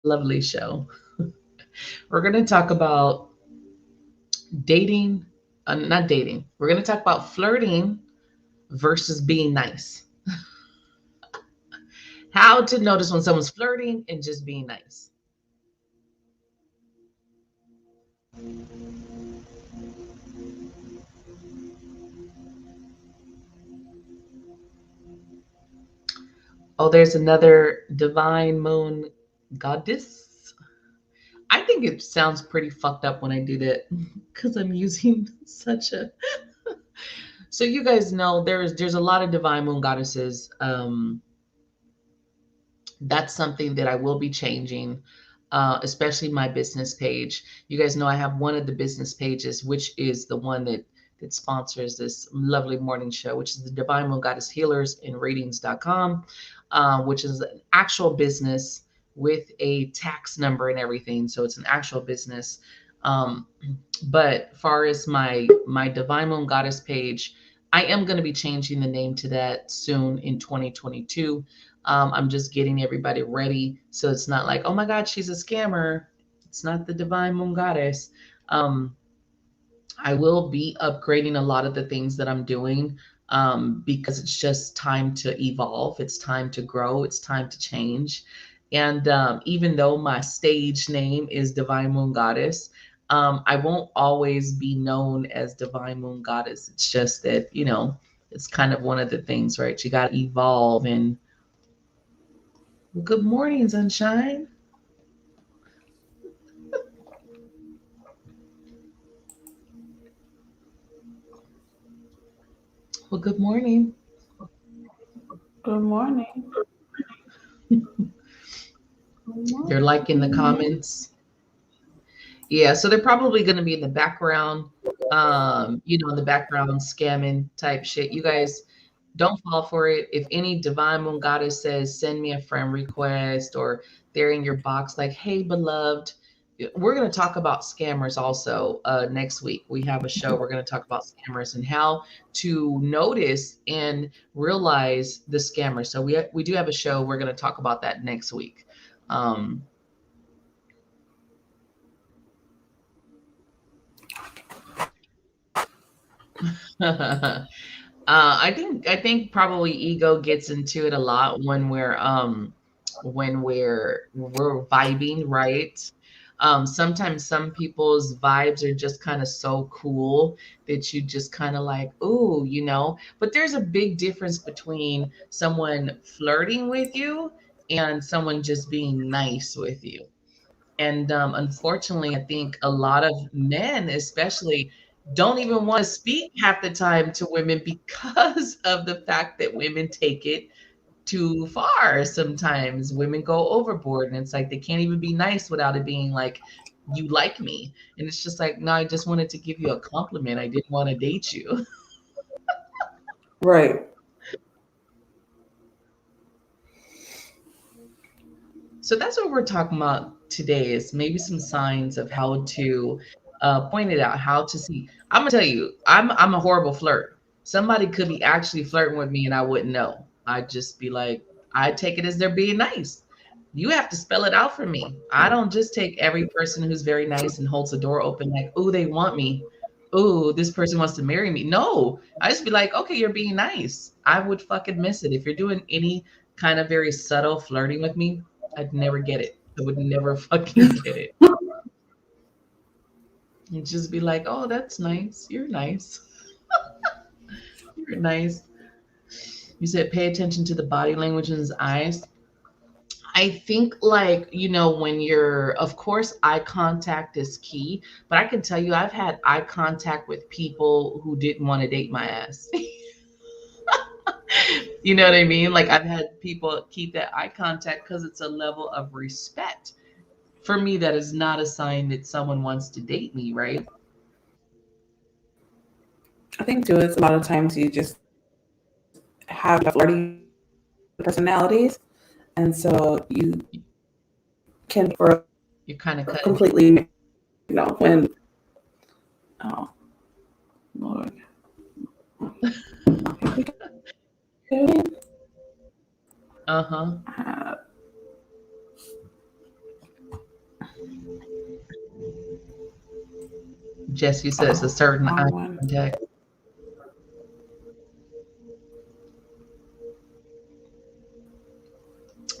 lovely show. We're going to talk about dating, not dating. We're going to talk about flirting versus being nice. How to notice when someone's flirting and just being nice. Oh, there's another divine moon goddess. I think it sounds pretty fucked up when I do that because I'm using such a. So you guys know there's a lot of divine moon goddesses. That's something that I will be changing, especially my business page. You guys know I have one of the business pages, which is the one that sponsors this lovely morning show, which is the Divine Moon Goddess Healers and Ratings.com, which is an actual business with a tax number and everything. So it's an actual business. Um, but far as my Divine Moon Goddess page, I am going to be changing the name to that soon in 2022. I'm just getting everybody ready so it's not like, oh my God, she's a scammer. It's not the Divine Moon Goddess. Um, I will be upgrading a lot of the things that I'm doing because it's just time to evolve. It's time to grow. It's time to change. And even though my stage name is Divine Moon Goddess, I won't always be known as Divine Moon Goddess. It's just that, it's kind of one of the things, right? You got to evolve. And well, good morning, sunshine. Well, good morning. Good morning. They're like in the comments. Yeah, so they're probably going to be in the background, in the background scamming type shit. You guys don't fall for it. If any divine moon goddess says, send me a friend request, or they're in your box like, hey, beloved, we're going to talk about scammers also next week. We have a show. We're going to talk about scammers and how to notice and realize the scammers. So we do have a show. We're going to talk about that next week. Um, I think probably ego gets into it a lot when we're vibing, right? Sometimes some people's vibes are just kind of so cool that you just kind of like, ooh, but there's a big difference between someone flirting with you and someone just being nice with you. And unfortunately, I think a lot of men, especially, don't even want to speak half the time to women because of the fact that women take it too far. Sometimes women go overboard, and it's like they can't even be nice without it being like, you like me. And it's just like, no, I just wanted to give you a compliment. I didn't want to date you. Right. So that's what we're talking about today is maybe some signs of how to point it out, how to see. I'm gonna tell you, I'm a horrible flirt. Somebody could be actually flirting with me and I wouldn't know. I'd just be like, I take it as they're being nice. You have to spell it out for me. I don't just take every person who's very nice and holds the door open like, oh, they want me. Oh, this person wants to marry me. No, I just be like, okay, you're being nice. I would fucking miss it if you're doing any kind of very subtle flirting with me. I'd never get it. I would never fucking get it. You'd just be like, oh, that's nice. You're nice. You're nice. You said pay attention to the body language in his eyes. I think, like, when of course, eye contact is key, but I can tell you, I've had eye contact with people who didn't want to date my ass. You know what I mean? Like, I've had people keep that eye contact because it's a level of respect. For me, that is not a sign that someone wants to date me, right? I think too, it's a lot of times you just have flirty personalities, and so you can for You're kind of cutting. completely, when oh Lord, here we go again. Uh huh. Uh, Jess, you said it's a Oh, certain eye wrong one. contact.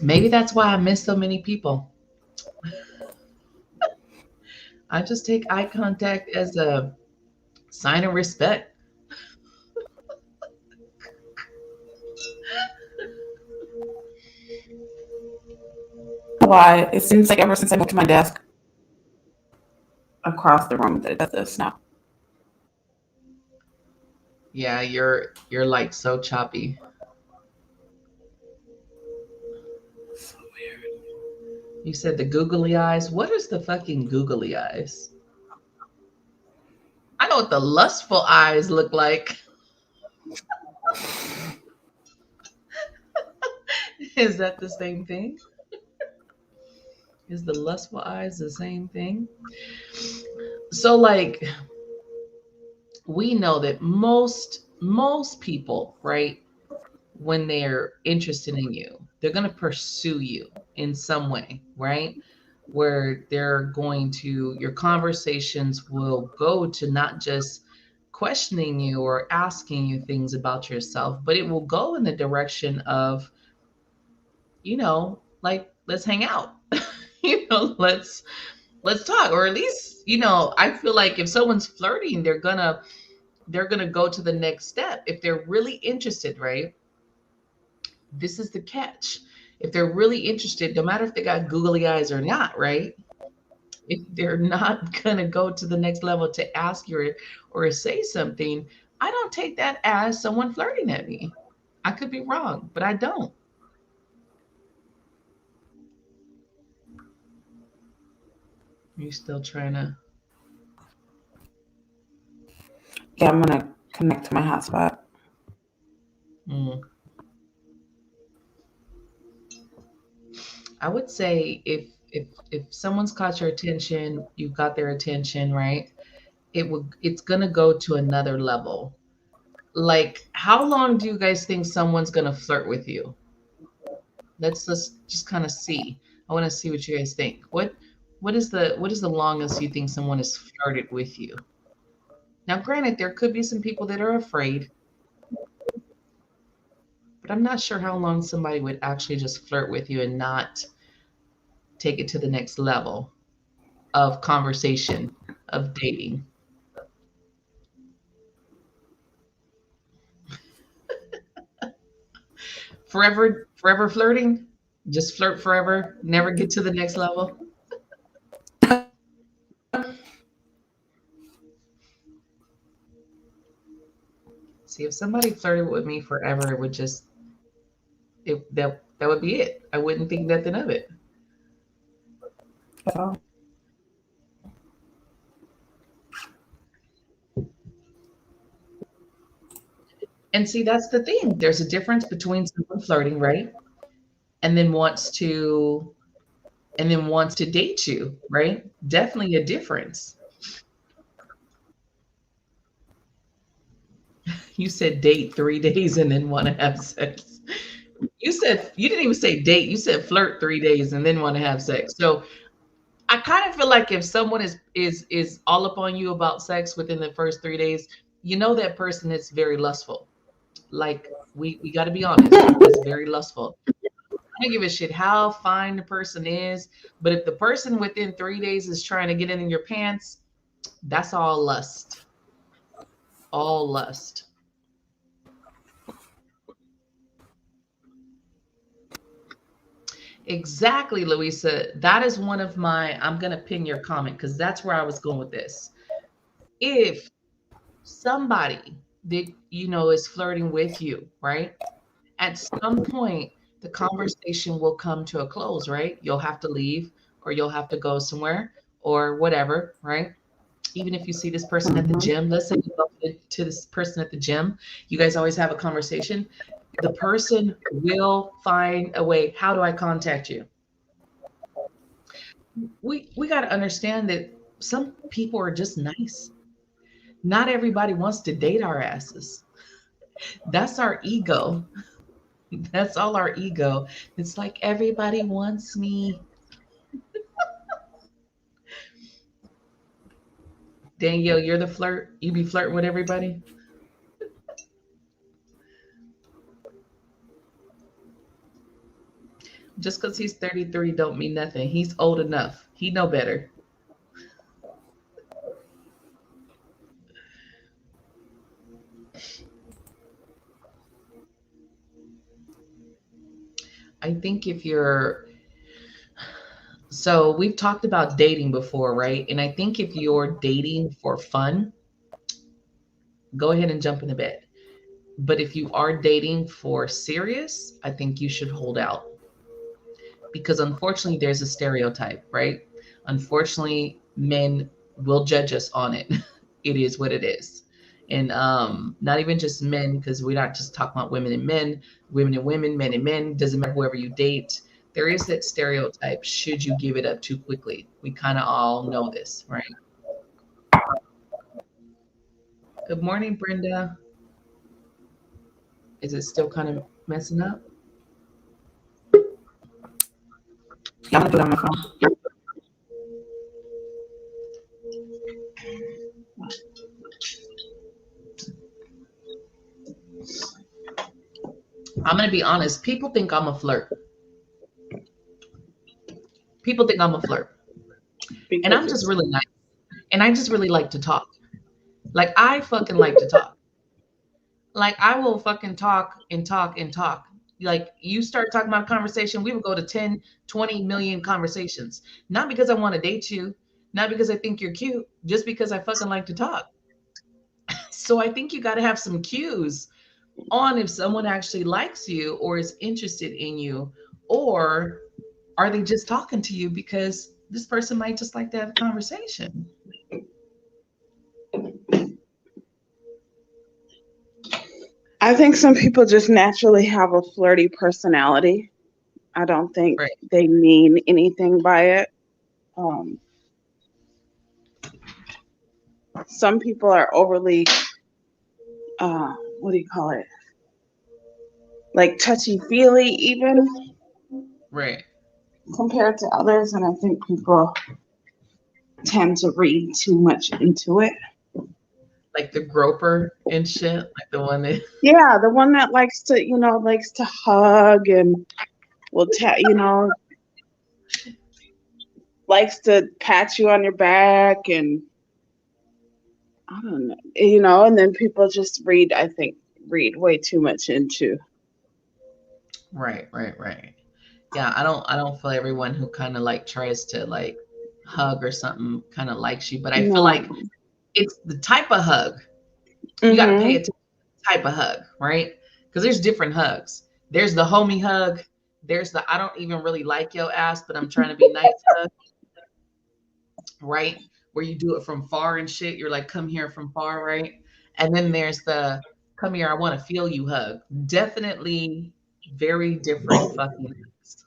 Maybe that's why I miss so many people. I just take eye contact as a sign of respect. Why? It seems like ever since I moved to my desk across the room that it does this now. Yeah, you're like so choppy. So weird. You said the googly eyes. What is the fucking googly eyes? I know what the lustful eyes look like. Is that the same thing? Is the lustful eyes the same thing? So like we know that most people, right, when they're interested in you, they're going to pursue you in some way, right? Where they're going to, your conversations will go to not just questioning you or asking you things about yourself, but it will go in the direction of, like, let's hang out. Let's talk, or at least, I feel like if someone's flirting, they're gonna go to the next step if they're really interested, right? This is the catch. If they're really interested, no matter if they got googly eyes or not, right? If they're not gonna go to the next level to ask you or say something, I don't take that as someone flirting at me. I could be wrong, but I don't. You still trying to? Yeah, I'm gonna connect to my hotspot. Mm. I would say if someone's caught your attention, you got their attention, right? It's gonna go to another level. Like, how long do you guys think someone's gonna flirt with you? Let's just kind of see. I want to see what you guys think. What is the longest you think someone has flirted with you? Now, granted, there could be some people that are afraid, but I'm not sure how long somebody would actually just flirt with you and not take it to the next level of conversation, of dating. Forever flirting? Just flirt forever, never get to the next level? See, if somebody flirted with me forever, it would just that would be it. I wouldn't think nothing of it. That's all. And see, that's the thing. There's a difference between someone flirting, right? And then wants to date you, right? Definitely a difference. You said date 3 days and then want to have sex. You didn't even say date. You said flirt 3 days and then want to have sex. So I kind of feel like if someone is all up on you about sex within the first 3 days, you know that person is very lustful. Like we got to be honest, that's very lustful. I don't give a shit how fine the person is, but if the person within 3 days is trying to get in your pants, that's all lust. All lust. Exactly, Louisa. That is one of my. I'm gonna pin your comment because that's where I was going with this. If somebody that is flirting with you, right? At some point, the conversation will come to a close, right? You'll have to leave, or you'll have to go somewhere, or whatever, right? Even if you see this person at the Mm-hmm. gym, let's say you go to this person at the gym, you guys always have a conversation. The person will find a way. How do I contact you? We got to understand that some people are just nice. Not everybody wants to date our asses. That's our ego. That's all our ego. It's like everybody wants me. Danielle, you're the flirt. You be flirting with everybody. Just because he's 33 don't mean nothing. He's old enough. He know better. I think if you're so we've talked about dating before, right? And I think if you're dating for fun, go ahead and jump in the bed. But if you are dating for serious, I think you should hold out because unfortunately there's a stereotype, right? Unfortunately, men will judge us on it. It is what it is. And not even just men, because we're not just talking about women and women, men and men, doesn't matter whoever you date. There is that stereotype, should you give it up too quickly? We kind of all know this, right? Good morning, Brenda. Is it still kind of messing up? Yeah, I'm gonna do it on my phone. I'm going to be honest. People think I'm a flirt. People think I'm a flirt. And because I'm just it's really nice. And I just really like to talk. Like I fucking like to talk. Like I will fucking talk and talk and talk. Like you start talking about a conversation, we would go to 10, 20 million conversations. Not because I want to date you, not because I think you're cute, just because I fucking like to talk. So I think you got to have some cues on if someone actually likes you or is interested in you, or are they just talking to you because this person might just like to have a conversation. I think some people just naturally have a flirty personality. I don't think Right. they mean anything by it. Um, some people are overly, what do you call it? Like touchy feely, even Right. compared to others. And I think people tend to read too much into it. Like the groper and shit, like the one that Yeah, the one that likes to hug and will likes to pat you on your back and I don't know, and then people just read way too much into. right, right, right. Yeah, I don't feel everyone who kind of like tries to like hug or something kind of likes you, but I feel like No. it's the type of hug. You got to pay Mhm. attention to the type of hug, right? Because there's different hugs. There's the homie hug. There's the I don't even really like your ass, but I'm trying to be nice hug, right? Where you do it from far and shit. You're like, come here from far, right? And then there's the come here, I want to feel you hug. Definitely very different fucking hugs.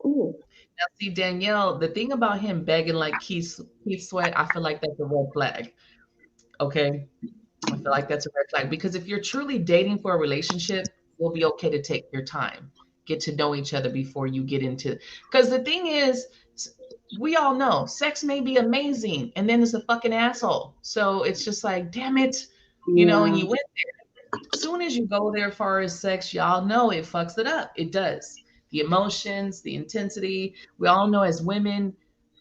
Ooh. Now, see, Danielle, the thing about him begging like Keith Sweat, I feel like that's a red flag. Okay. I feel like that's a red flag because if you're truly dating for a relationship, it'll be okay to take your time, get to know each other before you get into. Because the thing is, we all know sex may be amazing, and then it's a fucking asshole. So it's just like, damn it, and Yeah. you went there. Soon as you go there, far as sex, y'all know it fucks it up. It does. The emotions, the intensity. We all know as women,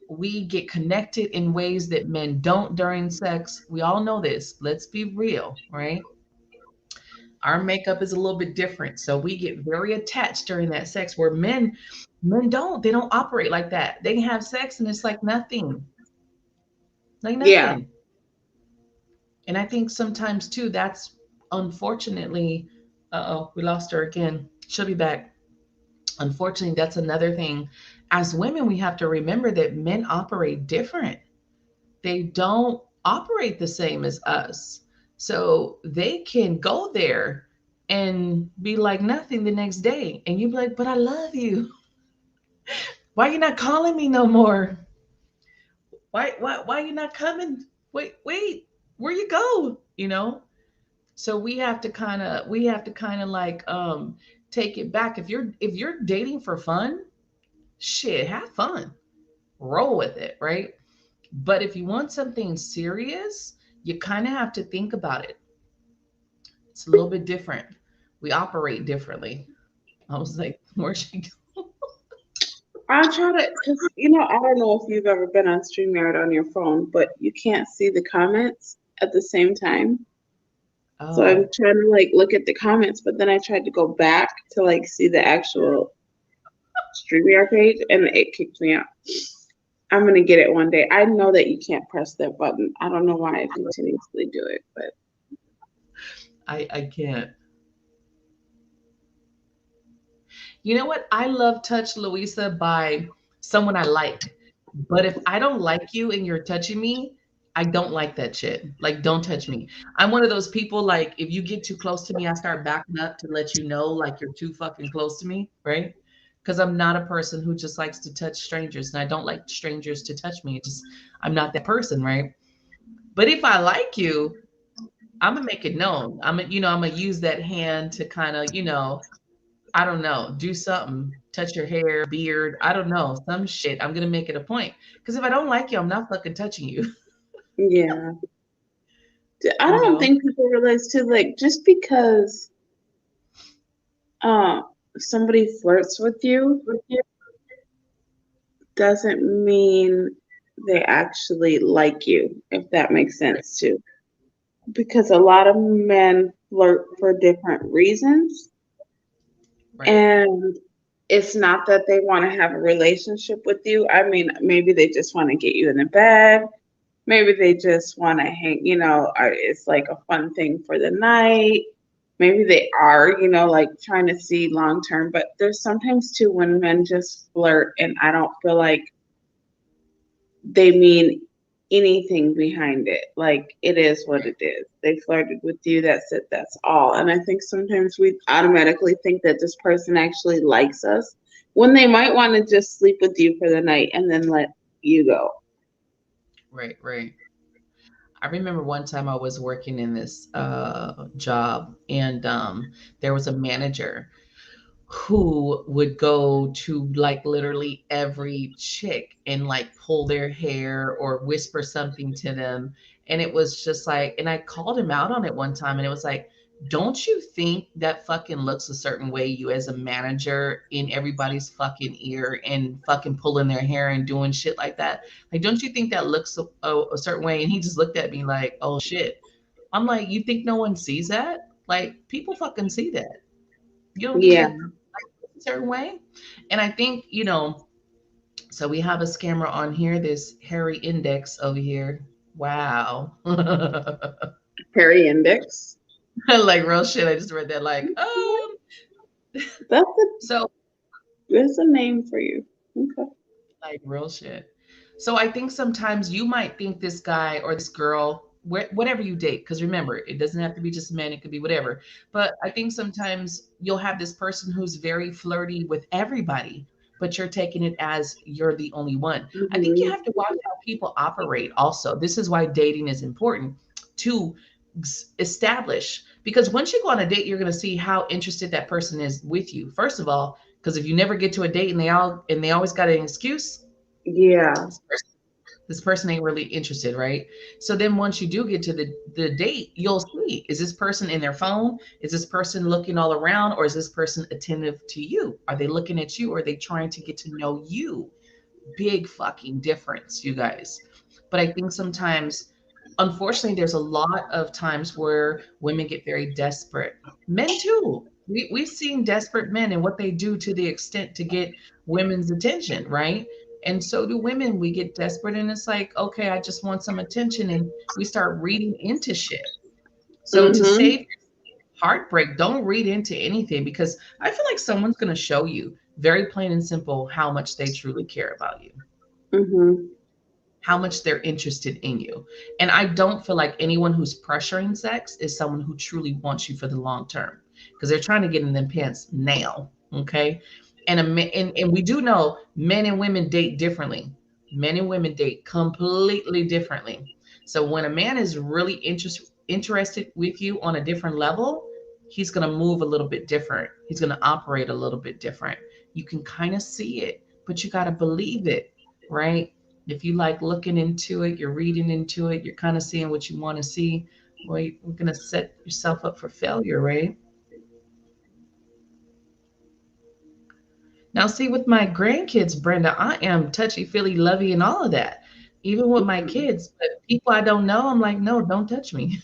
we get connected in ways that men don't during sex. We all know this. Let's be real, right? Our makeup is a little bit different. So we get very attached during that sex where men don't. They don't operate like that. They can have sex and it's like nothing. Like Yeah. nothing. And I think sometimes too that's unfortunately uh-oh, we lost her again. She'll be back. Unfortunately, that's another thing. As women, we have to remember that men operate different. They don't operate the same as us. So they can go there and be like nothing the next day. And you be like, but I love you. Why you not calling me no more? Why you not coming? Wait, where you go? So we have to kind of like take it back. If you're dating for fun, shit, have fun. Roll with it, right? But if you want something serious, you kind of have to think about it. It's a little bit different. We operate differently. I was like, where'd she go? I'll try to, because, I don't know if you've ever been on StreamYard on your phone, but you can't see the comments at the same time. So I'm Oh, trying to like look at the comments, but then I tried to go back to like see the actual StreamYard page and it kicked me out. I'm gonna get it one day. I know that you can't press that button. I don't know why I continuously do it, but I can't. You know what? I love Touch Louisa by someone I like. But if I don't like you and you're touching me, I don't like that shit. Like, don't touch me. I'm one of those people, like, if you get too close to me, I start backing up to let you know, like, you're too fucking close to me, right? Because I'm not a person who just likes to touch strangers, and I don't like strangers to touch me. It just, I'm not that person, right? But if I like you, I'm gonna make it known. I'm gonna use that hand to kind of, I don't know, do something, touch your hair, beard, I don't know, some shit. I'm gonna make it a point. Because if I don't like you, I'm not fucking touching you. yeah. I You don't know? think people realize too, like just because uh somebody flirts with you doesn't mean they actually like you, if that makes sense too. Because a lot of men flirt for different reasons. Right. And it's not that they want to have a relationship with you. I mean, maybe they just want to get you in the bed. Maybe they just want to hang, it's like a fun thing for the night. Maybe they are, like trying to see long term. But there's sometimes too when men just flirt and I don't feel like they mean anything behind it. Like it is what it is. They flirted with you, that's it, that's all. And I think sometimes we automatically think that this person actually likes us when they might want to just sleep with you for the night and then let you go. Right, right. I remember one time I was working in this job, and there was a manager who would go to like literally every chick and like pull their hair or whisper something to them. And it was just like, and I called him out on it one time, and it was like, don't you think that fucking looks a certain way, you as a manager in everybody's fucking ear and fucking pulling their hair and doing shit like that? Like, don't you think that looks a certain way? And he just looked at me like, oh shit. I'm like, you think no one sees that? Like, people fucking see that. You don't think Yeah. that a certain way? And I think, so we have a scammer on here, this hairy index over here. Wow. Hairy index. Like real shit. I just read that like, That's a so There's a name for you. Okay. like real shit. So I think sometimes you might think this guy or this girl, whatever you date, because remember, it doesn't have to be just men, it could be whatever. But I think sometimes you'll have this person who's very flirty with everybody, but you're taking it as you're the only one. I think you Hmm. have to watch how people operate also. This is why dating is important to establish, because once you go on a date, you're going to see how interested that person is with you. First of all, because if you never get to a date and they always got an excuse, Yeah. this person ain't really interested, right? So then once you do get to the date, you'll see, is this person in their phone? Is this person looking all around, or is this person attentive to you? Are they looking at you, or are they trying to get to know you? Big fucking difference, you guys. But I think sometimes, unfortunately, there's a lot of times where women get very desperate. Men too. We've seen desperate men and what they do to the extent to get women's attention, right? And so do women. We get desperate, and it's like, okay, I just want some attention. And we start reading into shit. So to Hmm. save heartbreak, don't read into anything, because I feel like someone's going to show you very plain and simple how much they truly care about you, Hmm. how much they're interested in you. And I don't feel like anyone who's pressuring sex is someone who truly wants you for the long term, because they're trying to get in them pants now. Okay. And we do know men and women date differently. Men and women date completely differently. So when a man is really interested with you on a different level, he's going to move a little bit different. He's going to operate a little bit different. You can kind of see it, but you got to believe it, right? If you like looking into it, you're reading into it, you're kind of seeing what you want to see, well, you're going to set yourself up for failure, right? Now, see, with my grandkids, Brenda, I am touchy feely, lovey, and all of that. Even with my kids, but people I don't know, I'm like, no, don't touch me.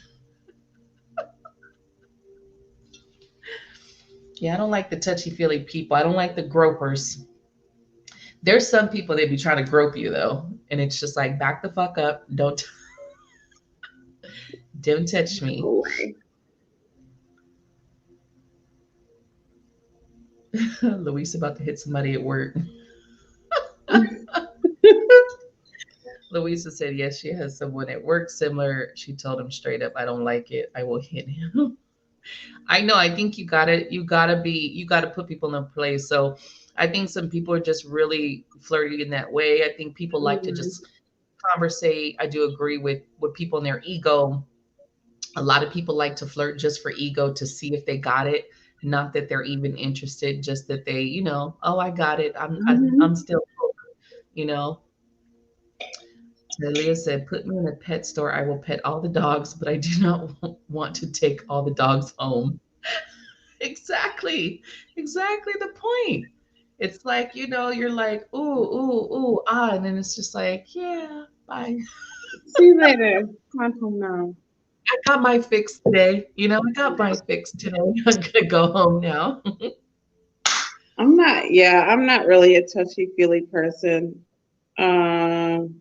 Yeah, I don't like the touchy feely people. I don't like the gropers. There's some people that be trying to grope you though, and it's just like back the fuck up. Don't touch me. No way. Luis about to hit somebody at work. Louisa said yes, she has someone at work similar. She told him straight up, I don't like it. I will hit him. I know. I think you gotta put people in place. So I think some people are just really flirty in that way. I think people like to Mhm. just conversate. I do agree with people in their ego. A lot of people like to flirt just for ego to see if they got it. Not that they're even interested, just that they, oh, I got it. I'm Mhm. still, you know. Leah said, "Put me in a pet store. I will pet all the dogs, but I do not want to take all the dogs home." Exactly. Exactly the point. It's like, you're like, ooh, ooh, ooh, ah, and then it's just like, yeah, bye. See you later. Come on home now. I got my fix today. I got my fix today. I'm gonna go home now. I'm not really a touchy feely person. Um,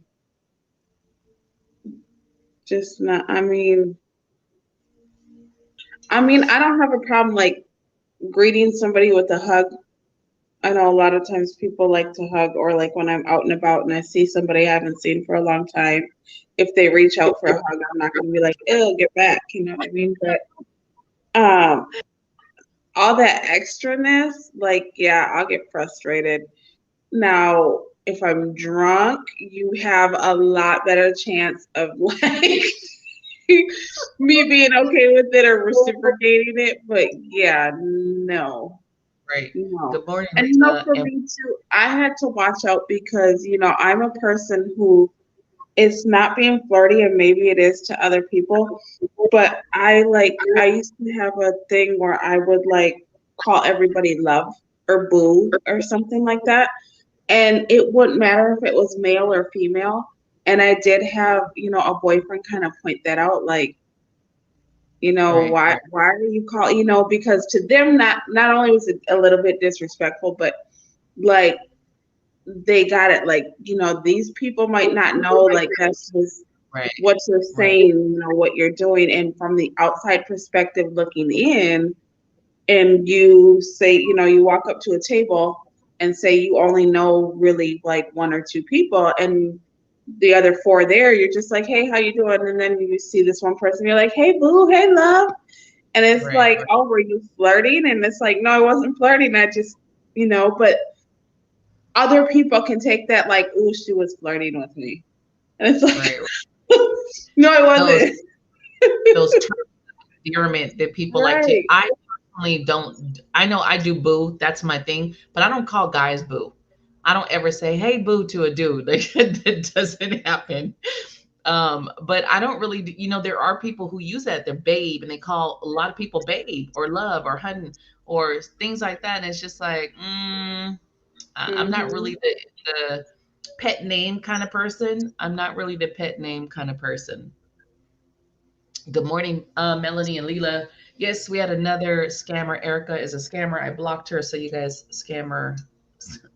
just not. I don't have a problem like greeting somebody with a hug. I know a lot of times people like to hug, or like when I'm out and about and I see somebody I haven't seen for a long time, if they reach out for a hug, I'm not going to be like, "Ew, get back," you know what I mean? But all that extraness, like, yeah, I'll get frustrated. Now, if I'm drunk, you have a lot better chance of like me being okay with it or reciprocating it. But yeah, no. Right. No. Good morning, And Lisa. for And me too, I had to watch out because, I'm a person who it's not being flirty and maybe it is to other people, but I used to have a thing where I would like call everybody love or boo or something like that. And it wouldn't matter if it was male or female. And I did have, a boyfriend kind of point that out, like, right, right, why are you call, because to them not only was it a little bit disrespectful, but like they got it like, these people might not know like that's just right, what you're right, saying, what you're doing. And from the outside perspective looking in, and you say, you walk up to a table and say you only know really like one or two people, and the other four there, you're just like, hey, how you doing? And then you see this one person, you're like, hey, boo, hey, love. And it's right, like, right, oh, were you flirting? And it's like, no, I wasn't flirting. I just, but other people can take that like, ooh, she was flirting with me. And it's like, right. no, I Those wasn't. those terms of endearment that people like to. Right. I personally don't. I know I do boo. That's my thing. But I don't call guys boo. I don't ever say hey boo to a dude. Like that doesn't happen. But I don't really. There are people who use that. They're babe, and they call a lot of people babe or love or hun or things like that. And it's just like, I'm not Hmm. really the pet name kind of person. I'm not really the pet name kind of person. Good morning, Melanie and Leela. Yes, we had another scammer. Erica is a scammer. I blocked her, so you guys scam her.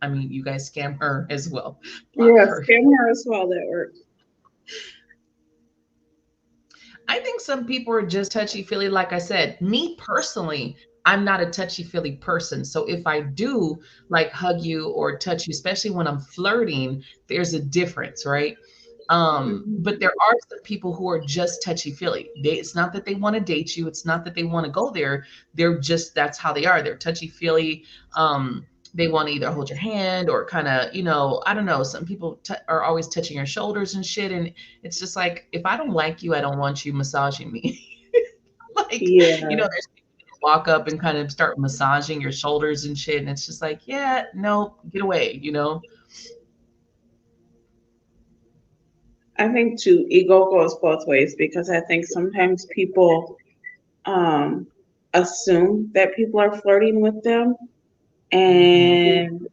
I mean, you guys scam her as well. Block Yeah, her. scam her as well. That works. I think some people are just touchy feely. Like I said, me personally, I'm not a touchy feely person. So if I do like hug you or touch you, especially when I'm flirting, there's a difference, right? But Hmm. there are some people who are just touchy feely. It's not that they want to date you. It's not that they want to go there. They're just that's how they are. They're touchy feely. They want to either hold your hand or kind of, I don't know. Some people are always touching your shoulders and shit, and it's just like, if I don't like you, I don't want you massaging me. Like, Yeah. there's people that walk up and kind of start massaging your shoulders and shit. And it's just like, yeah, no, get away. I think too, ego goes both ways because I think sometimes people um, assume that people are flirting with them Hmm. and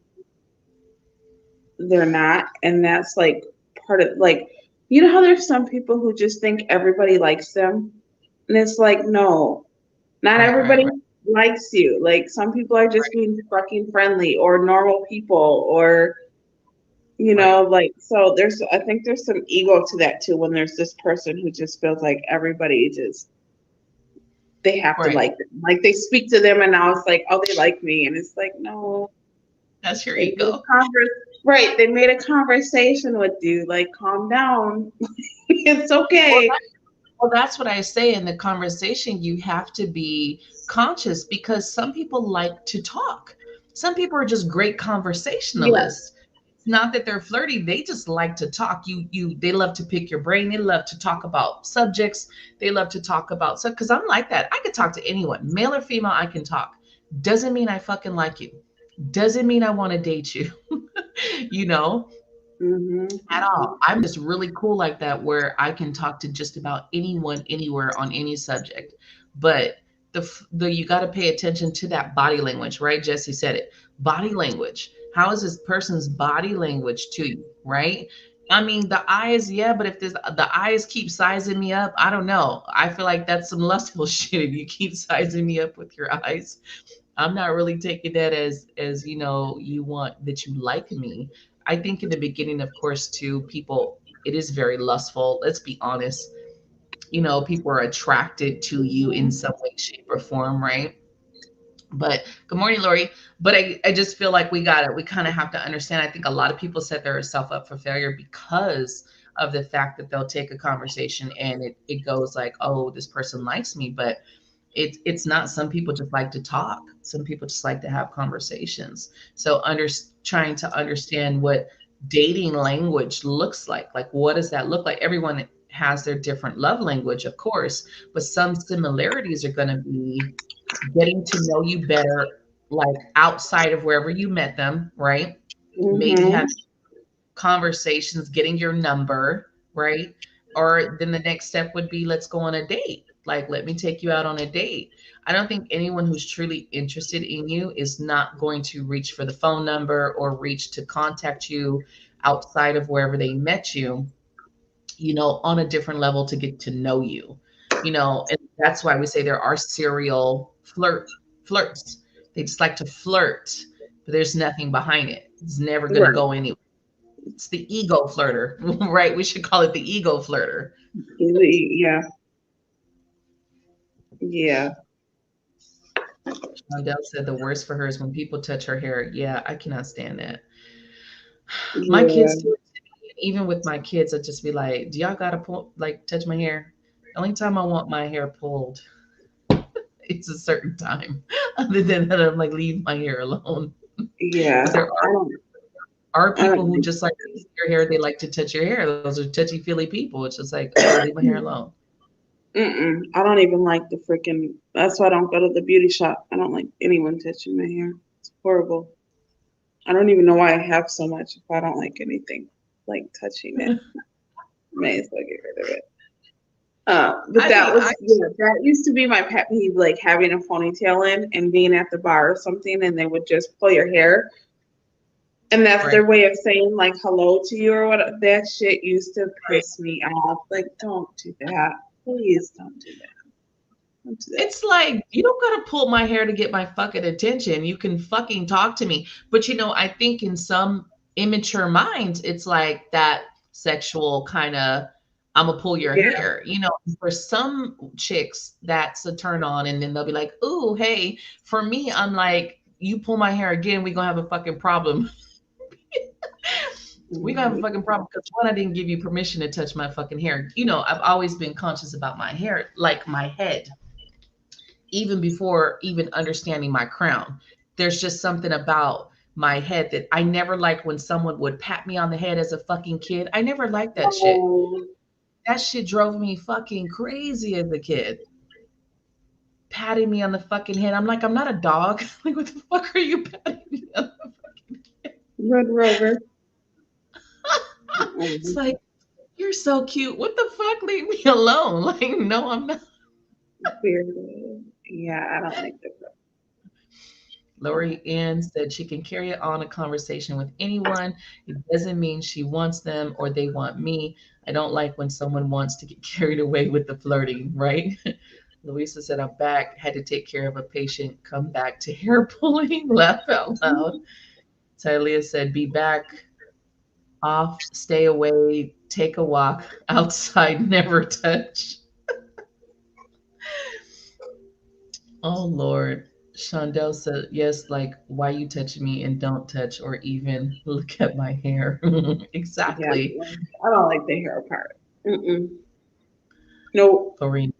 they're not. And that's like part of like, you know how there's some people who just think everybody likes them? And it's like, no, not Right, right, everybody right, likes you. Like some people are just being fucking friendly or normal people or, right, like, so I think there's some ego to that too when there's this person who just feels like everybody just they have to right. like them. Like they speak to them and now it's like, oh, they like me. And it's like, no, That's your they made ego. a right. They made a conversation with you. Like, calm down. It's Well, okay. Well, that's what I say in the conversation. You have to be conscious because some people like to talk. Some people are just great Yeah. conversationalists. It's not that they're flirty, they just like to talk. They love to pick your brain. They love to talk about subjects. They love to talk about stuff because I'm like that. I could talk to anyone, male or female, I can talk. Doesn't mean I fucking like you. Doesn't mean I want to date you. you know, Hmm. at all. I'm just really cool like that where I can talk to just about anyone anywhere on any subject. But the you got to pay attention to that body language, right? Jesse said it. Body language. How is this person's body language to you, right? I mean, the eyes, yeah, but if the eyes keep sizing me up, I don't know. I feel like that's some lustful shit. If you keep sizing me up with your eyes, I'm not really taking that as you want that you like me. I think in the beginning, of course, too, people it is very lustful. Let's be honest. People are attracted to you in Hmm. some way, shape, or form, right? But good morning, Lori. But I just feel like we kind of have to understand. I think a lot of people set themselves up for failure because of the fact that they'll take a conversation and it goes like, oh, this person likes me, but it's not. Some people just like to talk. Some people just like to have conversations. So trying to understand what dating language looks like what does that look like? Everyone has their different love language, of course, but some similarities are going to be getting to know you better, like outside of wherever you met them, right? Maybe Hmm. have conversations, getting your number, right? Or then the next step would be let's go on a date. Like, let me take you out on a date. I don't think anyone who's truly interested in you is not going to reach for the phone number or reach to contact you outside of wherever they met you, on a different level to get to know you. And that's why we say there are serial flirts. They just like to flirt, but there's nothing behind it. It's never going to Right. go anywhere. It's the ego flirter, right? We should call it the ego flirter. Yeah. Yeah. Shondell said the worst for her is when people touch her hair. Yeah, I cannot stand that. My Yeah. kids do it. Even with my kids, I just be like, "Do y'all gotta pull like touch my hair?" The only time I want my hair pulled, it's a certain time. Other than that, I'm like, leave my hair alone. Yeah. But there I don't. are I people don't. who just like to see your hair. They like to touch your hair. Those are touchy feely people. It's just like, oh, leave my hair alone. Mm-mm. I don't even like the freaking. That's why I don't go to the beauty shop. I don't like anyone touching my hair. It's horrible. I don't even know why I have so much if I don't like anything like touching it. May as well get rid of it. But I that think I was yeah, that used to be my pet peeve, like having a ponytail in and being at the bar or something, and they would just pull your hair, and that's their right. way of saying like hello to you or what. That shit used to piss me off. Like, don't do that. Please don't do that. Don't do that. It's like you don't gotta pull my hair to get my fucking attention. You can fucking talk to me. But I think in some immature minds, it's like that sexual kind of I'm gonna pull your Yeah. hair. For some chicks, that's a turn on, and then they'll be like, "Ooh, hey." For me, I'm like, you pull my hair again, we gonna have a fucking problem. We gonna have a Mhm. fucking problem because one, I didn't give you permission to touch my fucking hair. I've always been conscious about my hair, like my head even before even understanding my crown. There's just something about my head that I never liked when someone would pat me on the head as a fucking kid. I never liked that shit. Oh, That shit drove me fucking crazy as a kid. Patting me on the fucking head. I'm like, I'm not a dog. Like, what the fuck are you patting me on the Red Rover. It's Mm-mm. like, you're so cute. What the fuck? Leave me alone. Like, no, I'm not. Period. Yeah, I don't like this. Lori Ann said she can carry on a conversation with anyone. It doesn't mean she wants them or they want me. I don't like when someone wants to get carried away with the flirting, right? Louisa said, I'm back. Had to take care of a patient. Come back to hair pulling. Laugh out loud. Talia said, be back off, stay away, take a walk outside, never touch. Oh Lord. Shondell said, yes, like why you touching me and don't touch or even look at my hair. Yeah, Exactly. I don't like the hair part. Mm-mm. Nope. Lorraine.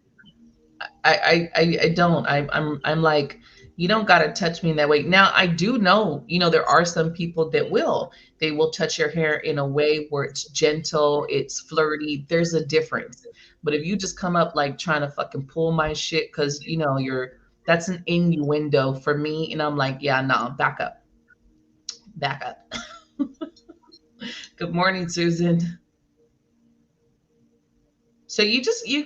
I don't. I'm like, you don't gotta touch me in that way. Now I do know, there are some people that will. They will touch your hair in a way where it's gentle, it's flirty. There's a difference. But if you just come up like trying to fucking pull my shit because you're that's an innuendo for me. And I'm like, yeah, no, back up. Back up. Good morning, Susan. So you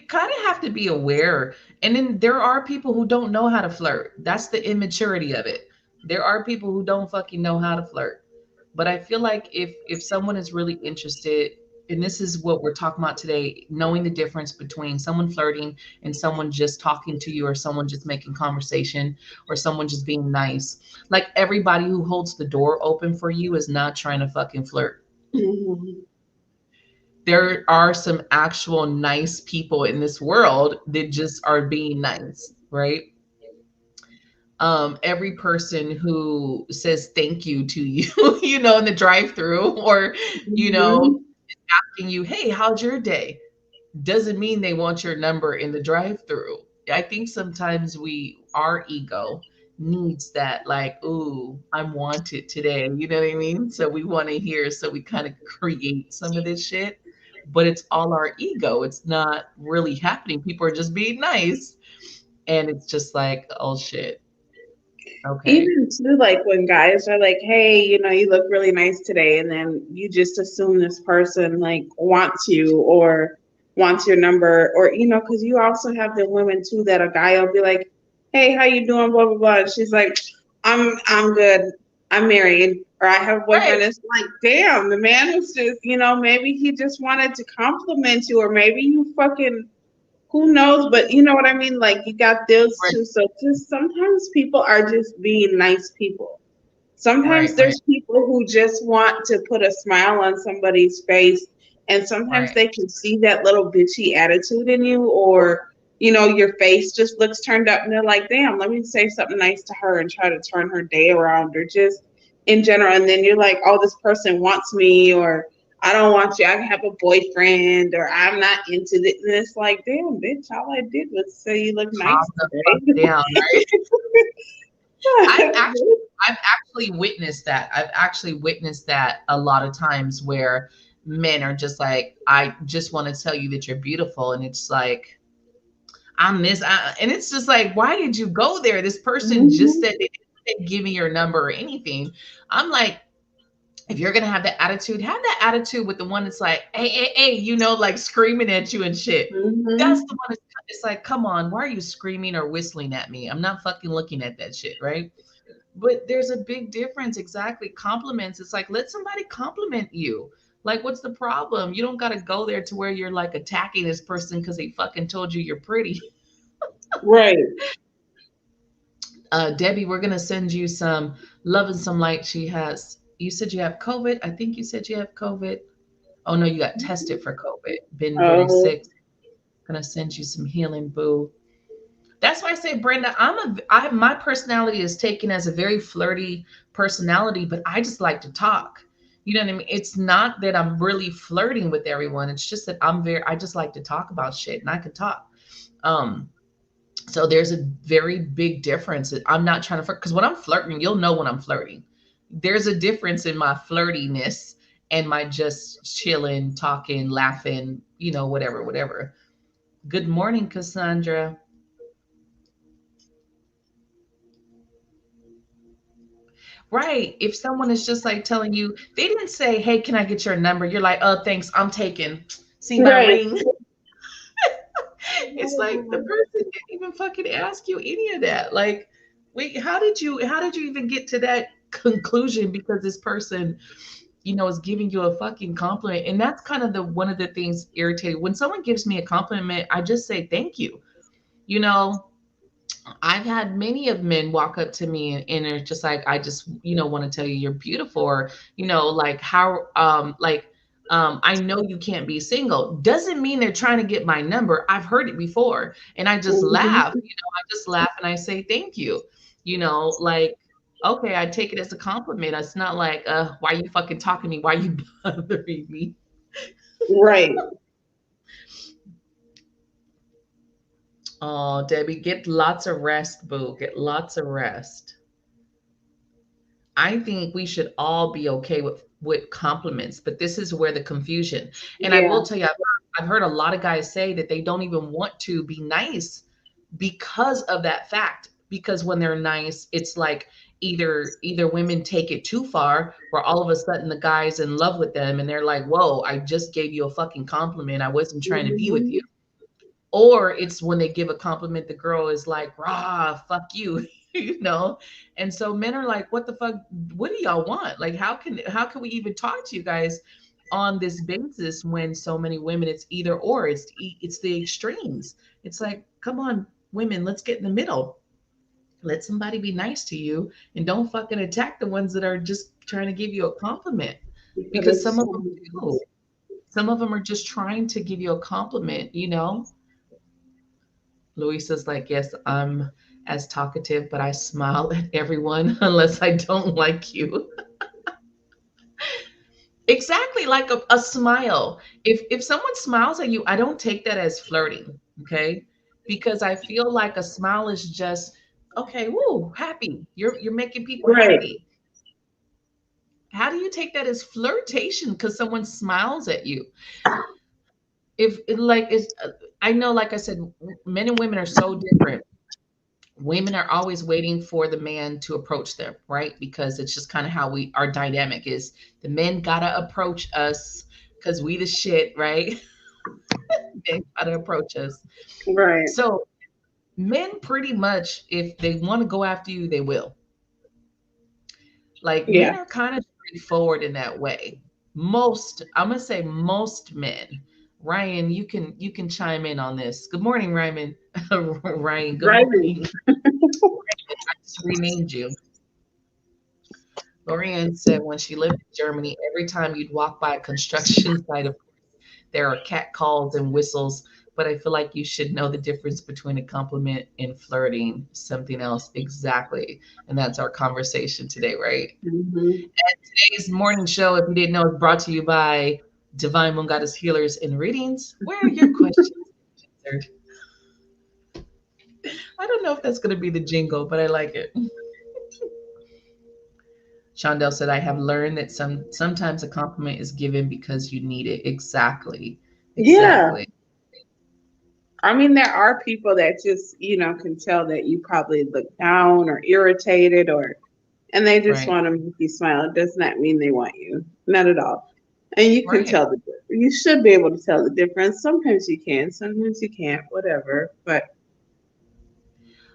kind of have to be aware. And then there are people who don't know how to flirt. That's the immaturity of it. There are people who don't fucking know how to flirt. But I feel like if someone is really interested, and this is what we're talking about today, knowing the difference between someone flirting and someone just talking to you or someone just making conversation or someone just being nice. Like everybody who holds the door open for you is not trying to fucking flirt. Mm-hmm. There are some actual nice people in this world that just are being nice, right? Every person who says thank you to you, in the drive-through, or Mm-hmm. asking you, hey, how's your day? Doesn't mean they want your number in the drive-through. I think sometimes our ego needs that, like, ooh, I'm wanted today. You know what I mean? So we want to hear, so we kind of create some of this shit, but it's all our ego. It's not really happening. People are just being nice. And it's just like, oh shit. Okay. Even too, like when guys are like, "Hey, you look really nice today," and then you just assume this person like wants you or wants your number, or because you also have the women too that a guy will be like, "Hey, how you doing?" Blah blah blah. And she's like, "I'm good. I'm married." Or I have a Right. boyfriend. It's like, damn, the man was just, maybe he just wanted to compliment you, or maybe you fucking who knows, but you know what I mean? Like you got those Right. two. So just sometimes people are just being nice people. Sometimes Right. Right. there's people who just want to put a smile on somebody's face, and sometimes Right. they can see that little bitchy attitude in you, or your face just looks turned up, and they're like, "Damn, let me say something nice to her and try to turn her day around," or just in general. And then you're like, "Oh, this person wants me," or "I don't want you. I have a boyfriend," or "I'm not into this." And it's like, damn, bitch, all I did was say you look Calm nice the fuck today. down. Right. I've actually I've actually witnessed that. I've actually witnessed that a lot of times where men are just like, I just want to tell you that you're beautiful. And it's like, and it's just like, why did you go there? This person just Mhm. said they didn't give me your number or anything. I'm like, if you're gonna have that attitude with the one that's like, hey, hey, hey, like screaming at you and shit. That's Mhm. the one it's like, come on, why are you screaming or whistling at me? I'm not fucking looking at that shit, right? But there's a big difference. Exactly. Compliments. It's like, let somebody compliment you. Like, what's the problem? You don't got to go there to where you're like attacking this person because they fucking told you you're pretty. Right. Debbie, we're going to send you some love and some light. You said you have COVID. I think you said you have COVID. Oh, no, you got tested for COVID. Been very Oh. sick. Going to send you some healing, boo. That's why I say, Brenda, my personality is taken as a very flirty personality, but I just like to talk. You know what I mean? It's not that I'm really flirting with everyone. It's just that I just like to talk about shit and I can talk. Um, so there's a very big difference. I'm not trying to flirt because when I'm flirting, you'll know when I'm flirting. There's a difference in my flirtiness and my just chilling, talking, laughing, whatever, whatever. Good morning, Cassandra. Right. If someone is just like telling you, they didn't say, hey, can I get your number? You're like, oh, thanks, I'm taken. See my Right. ring? It's like the person didn't even fucking ask you any of that. Like, wait, how did you even get to that conclusion because this person, is giving you a fucking compliment? And that's kind of the one of the things irritating. When someone gives me a compliment, I just say thank you. You know, I've had many of men walk up to me and are just like, I just, want to tell you you're beautiful, or, like how, I know you can't be single. Doesn't mean they're trying to get my number. I've heard it before. And I just laugh, Mhm. I just laugh and I say, thank you, like, okay, I take it as a compliment. It's not like, why you fucking talking to me? Why you bothering me? Right. Oh, Debbie, get lots of rest, boo. Get lots of rest. I think we should all be okay with compliments, but this is where the confusion. And I will Yeah. tell you, I've heard a lot of guys say that they don't even want to be nice because of that fact. Because when they're nice, it's like either women take it too far, where all of a sudden the guy's in love with them, and they're like, "Whoa, I just gave you a fucking compliment. I wasn't trying to be with you." Mhm. Or it's when they give a compliment, the girl is like, rah, fuck you, And so men are like, what the fuck? What do y'all want? Like, how can we even talk to you guys on this basis when so many women, it's either or, it's the extremes. It's like, come on, women, let's get in the middle. Let somebody be nice to you and don't fucking attack the ones that are just trying to give you a compliment. Because Because some of them do. Some of them are just trying to give you a compliment. Luisa's like, yes, I'm as talkative, but I smile at everyone unless I don't like you. Exactly, like a smile. If someone smiles at you, I don't take that as flirting, okay? Because I feel like a smile is just, okay, woo, happy. You're making people right. happy. How do you take that as flirtation because someone smiles at you? If like is I know, like I said, men and women are so different. Women are always waiting for the man to approach them, right? Because it's just kind of how our dynamic is. The men gotta approach us because we the shit, right? Men gotta approach us. Right. So men pretty much, if they want to go after you, they will. Like, men Yeah. are kind of straightforward in that way. I'm gonna say most men. Ryan, you can chime in on this. Good morning, Ryan. Ryan, good Right. morning. I just renamed you. Lorianne said when she lived in Germany, every time you'd walk by a construction site, of course, there are cat calls and whistles. But I feel like you should know the difference between a compliment and flirting, something else. Exactly. And that's our conversation today, right? Hmm. Today's morning show, if you didn't know, is brought to you by Divine Moon Goddess Healers and Readings, where your questions are answered. I don't know if that's going to be the jingle, but I like it. Shondell said, I have learned that sometimes a compliment is given because you need it. Exactly. Yeah. Exactly. I mean, there are people that just, can tell that you probably look down or irritated and they just Right. want to make you smile. It does not mean they want you. Not at all. And you can Right. tell you should be able to tell the difference. Sometimes you can, sometimes you can't, whatever. But,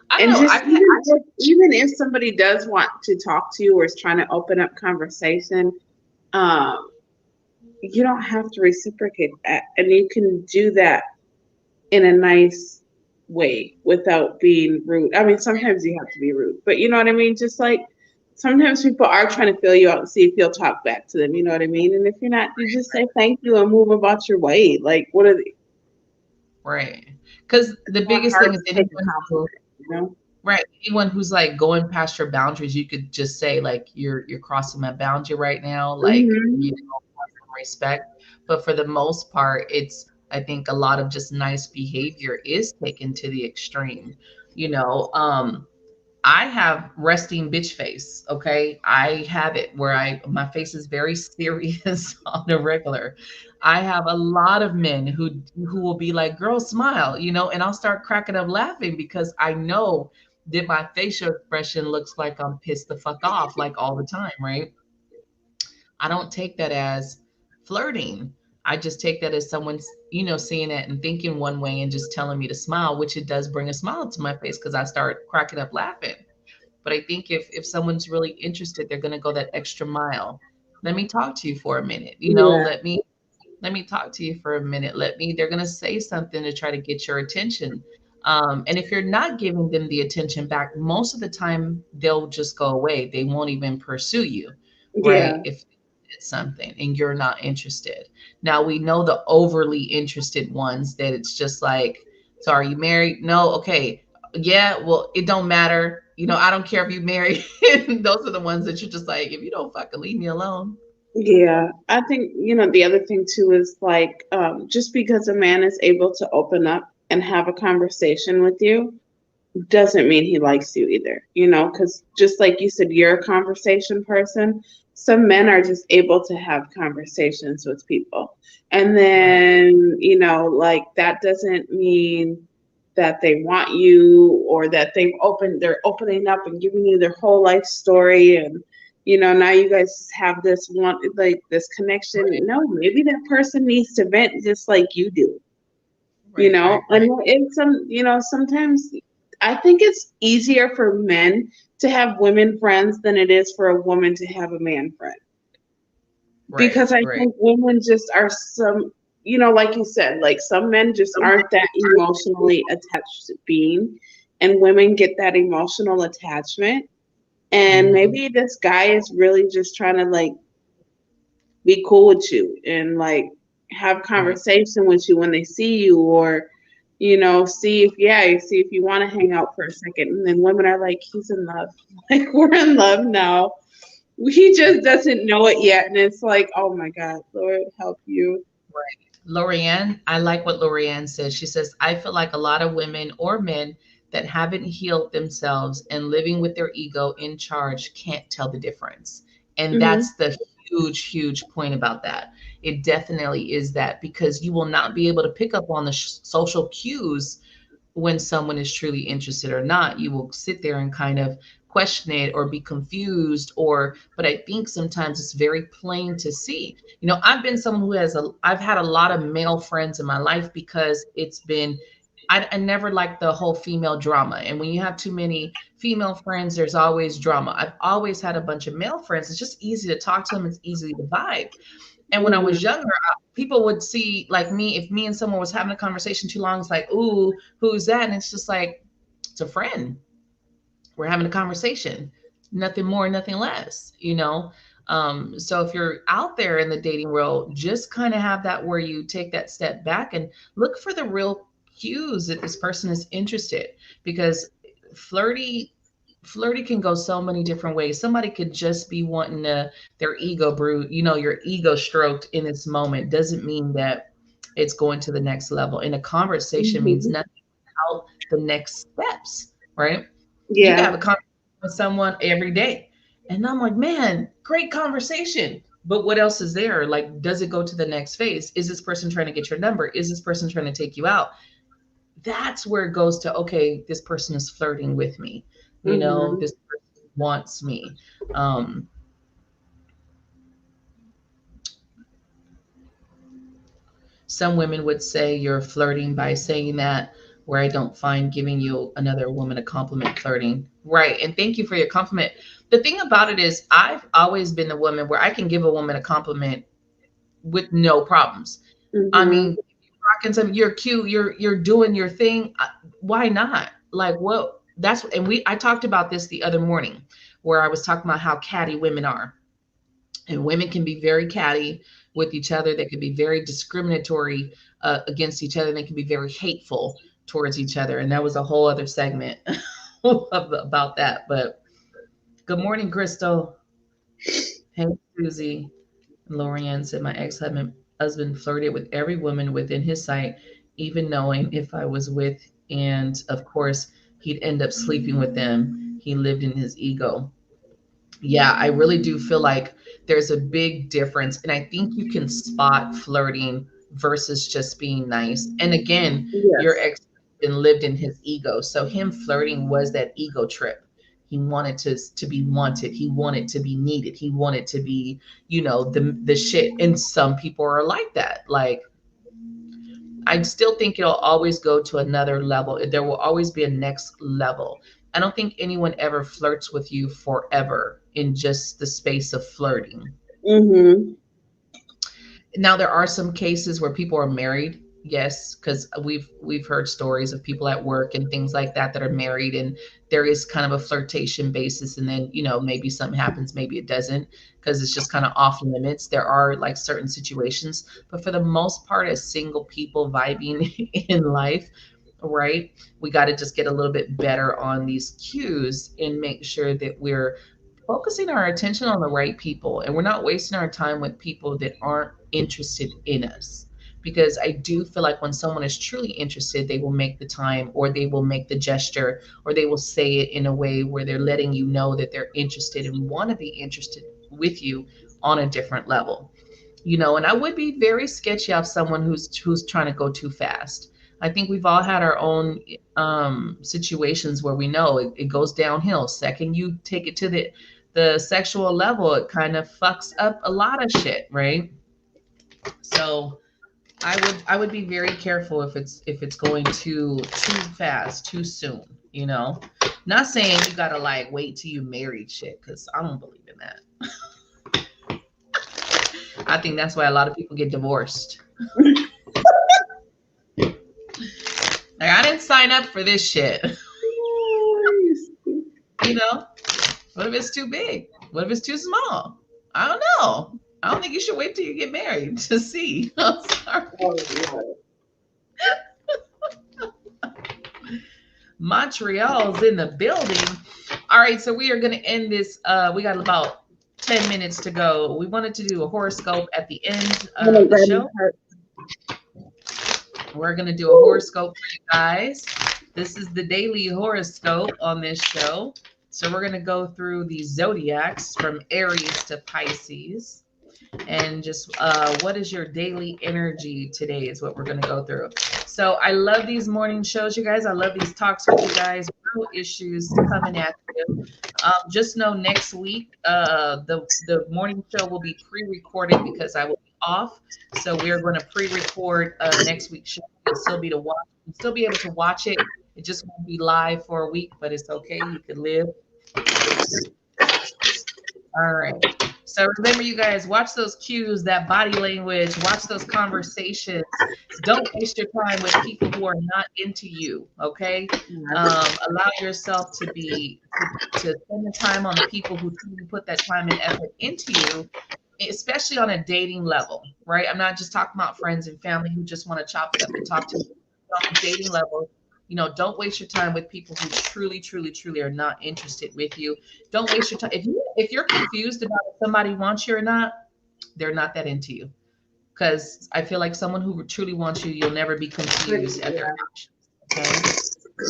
I don't and know. just even if somebody does want to talk to you or is trying to open up conversation, um, you don't have to reciprocate that. And you can do that in a nice way without being rude. I mean, sometimes you have to be rude, but you know what I mean? Just like sometimes people are trying to fill you out and see if you'll talk back to them. You know what I mean? And if you're not, you just say thank you and move about your way. Like, what are they? Right. Because It's the not biggest hard thing is to take a anyone who, compliment, you know? right, anyone who's like going past your boundaries, you could just say like you're crossing my boundary right now. Like, Hmm. have some respect. But for the most part, it's I think a lot of just nice behavior is taken to the extreme. You know, I have resting bitch face. Okay. I have it where my face is very serious on a regular. I have a lot of men who will be like, girl, smile, and I'll start cracking up laughing because I know that my facial expression looks like I'm pissed the fuck off like all the time, right? I don't take that as flirting. I just take that as someone's, seeing it and thinking one way and just telling me to smile, which it does bring a smile to my face because I start cracking up laughing. But I think if someone's really interested, they're going to go that extra mile. Let me talk to you for a minute. Yeah. Let me talk to you for a minute. They're going to say something to try to get your attention. And if you're not giving them the attention back, most of the time they'll just go away. They won't even pursue you, right? Yeah. If it's something and you're not interested. Now we know the overly interested ones that it's just like, so are you married? No, okay. Yeah, well, it don't matter. I don't care if you married. Those are the ones that you're just like, if you don't fucking leave me alone. Yeah. I think, the other thing too is like, just because a man is able to open up and have a conversation with you doesn't mean he likes you either, because just like you said, you're a conversation person. Some men are just able to have conversations with people. And Right. then, like that doesn't mean that they want you or that they're opening up and giving you their whole life story. And, now you guys have this one, like this connection. Right. No, maybe that person needs to vent just like you do, Right. Right. and Right. it's sometimes I think it's easier for men to have women friends than it is for a woman to have a man friend, Right. because I Right. think women just are like you said, like some men just aren't that emotionally attached to being, and women get that emotional attachment. And Hmm. maybe this guy is really just trying to like be cool with you and like have Right. conversation with you when they see you, or see if you want to hang out for a second. And then women are like, he's in love. Like, we're in love now. He Right. just doesn't know it yet. And it's like, oh my God, Lord help you. Right. Lorianne, I like what Lorianne says. She says, I feel like a lot of women or men that haven't healed themselves and living with their ego in charge can't tell the difference. And Hmm. that's the huge, huge point about that. It definitely is that because you will not be able to pick up on the social cues when someone is truly interested or not. You will sit there and kind of question it or be confused, but I think sometimes it's very plain to see. I've been someone who I've had a lot of male friends in my life because it's been, I never liked the whole female drama. And when you have too many female friends, there's always drama. I've always had a bunch of male friends. It's just easy to talk to them. It's easy to vibe. And when I was Hmm. younger, people would see like me, if me and someone was having a conversation too long, it's like, ooh, who's that? And it's just like, it's a friend. We're having a conversation, nothing more, nothing less. So if you're out there in the dating world, just kind of have that where you take that step back and look for the real cues that this person is interested, because flirty flirty can go so many different ways. Somebody could just be wanting their ego bruised, your ego stroked in this moment doesn't mean that it's going to the next level. And a conversation means Hmm. nothing without the next steps, right? You can Yeah. have a conversation with someone every day. And I'm like, man, great conversation. But what else is there? Like, does it go to the next phase? Is this person trying to get your number? Is this person trying to take you out? That's where it goes to, okay, this person is flirting with me. Hmm. This person wants me. Um, some women would say you're flirting by saying that, where I don't find giving you another woman a compliment flirting. Right. And thank you for your compliment. The thing about it is, I've always been the woman where I can give a woman a compliment with no problems. I Hmm. mean, rocking some, you're cute, you're doing your thing. Why not? Like, what? That's, and I talked about this the other morning, where I was talking about how catty women are, and women can be very catty with each other. They can be very discriminatory against each other. They can be very hateful towards each other, and that was a whole other segment about that. But good morning, Crystal. Hey, Susie. Lorianne said, my ex-husband flirted with every woman within his sight, even knowing if I was with, and of course, he'd end up sleeping with them. He lived in his ego. Yeah, I really do feel like there's a big difference. And I think you can spot flirting versus just being nice. And again, your Yes. ex lived in his ego. So him flirting was that ego trip. He wanted to be wanted. He wanted to be needed. He wanted to be, the shit. And some people are like that. Like, I still think it'll always go to another level. There will always be a next level. I don't think anyone ever flirts with you forever in just the space of flirting. Mhm. Now there are some cases where people are married, yes, because we've heard stories of people at work and things like that that are married, and there is kind of a flirtation basis, and then maybe something happens, maybe it doesn't, because it's just kind of off limits. There are like certain situations, but for the most part, as single people vibing in life, right, we got to just get a little bit better on these cues and make sure that we're focusing our attention on the right people, and we're not wasting our time with people that aren't interested in us. Because I do feel like when someone is truly interested, they will make the time, or they will make the gesture, or they will say it in a way where they're letting you know that they're interested and want to be interested with you on a different level. And I would be very sketchy of someone who's trying to go too fast. I think we've all had our own situations where we know it goes downhill. Second, you take it to the sexual level, it kind of fucks up a lot of shit, right? So I would be very careful if it's going too fast, too soon. Not saying you gotta like wait till you married shit, because I don't believe in that. I think that's why a lot of people get divorced. Like, I didn't sign up for this shit. you know what if it's too big? What if it's too small? I don't know. I don't think you should wait till you get married to see. I'm sorry. Montreal's in the building. All right, so we are going to end this. We got about 10 minutes to go. We wanted to do a horoscope at the end of the show. We're going to do a horoscope for you guys. This is the daily horoscope on this show. So we're going to go through the zodiacs from Aries to Pisces. And just what is your daily energy today is what we're going to go through. So I love these morning shows, you guys. I love these talks with you guys. Real issues coming at you. Just know next week the morning show will be pre-recorded because I will be off. So we're going to pre-record next week's show. You'll still be you'll still be able to watch it. It just won't be live for a week, but it's okay. You could live. All right. So remember, you guys, watch those cues, that body language, watch those conversations. Don't waste your time with people who are not into you. Okay. Allow yourself to spend the time on the people who truly put that time and effort into you, especially on a dating level, right? I'm not just talking about friends and family who just want to chop it up and talk to you. On a dating level, don't waste your time with people who truly, truly, truly are not interested with you. Don't waste your time. If you're confused about if somebody wants you or not, they're not that into you. Because I feel like someone who truly wants you, you'll never be confused at their actions. Okay.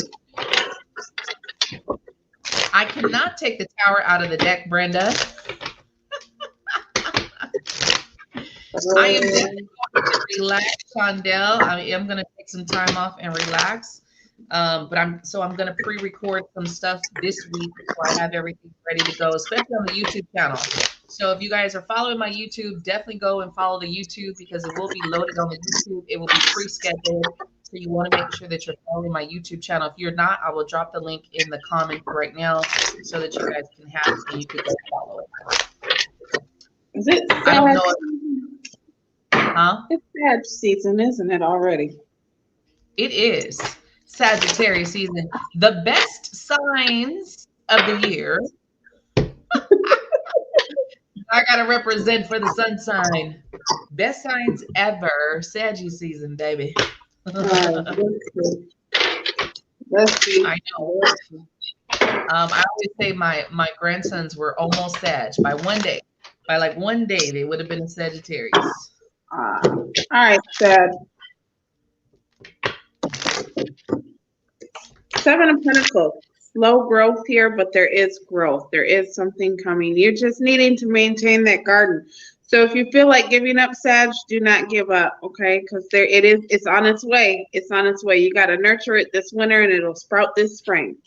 I cannot take the tower out of the deck, Brenda. I am definitely going to relax, Shondell. I am going to take some time off and relax. But I'm going to pre-record some stuff this week so I have everything ready to go, especially on the YouTube channel. So if you guys are following my YouTube, definitely go and follow the YouTube because it will be loaded on the YouTube. It will be pre-scheduled. So you want to make sure that you're following my YouTube channel. If you're not, I will drop the link in the comments right now so that you guys can have it and you can go follow it. Is it sad? I don't know. Huh? It's sad season, isn't it already? It is Sagittarius season. The best signs of the year. I gotta represent for the sun sign. Best signs ever. Sagittarius season, baby. Let's see. I know. I always say my grandsons were almost Sag by one day. By like one day, they would have been a Sagittarius. All right, Sad. Seven of Pentacles. Slow growth here, but there is growth. There is something coming. You're just needing to maintain that garden. So if you feel like giving up, Sag, do not give up, okay? Because it's on its way. It's on its way. You got to nurture it this winter, and it'll sprout this spring.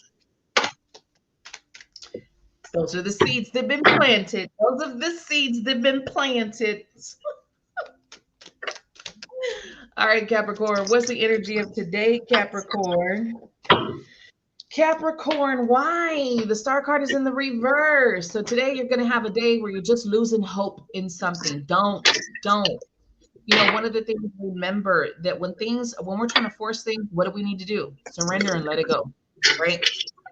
Those are the seeds that have been planted. Those are the seeds that have been planted. All right, Capricorn. What's the energy of today, Capricorn? Capricorn, why? The star card is in the reverse. So today you're going to have a day where you're just losing hope in something. Don't. One of the things to remember that when we're trying to force things, what do we need to do? Surrender and let it go, right?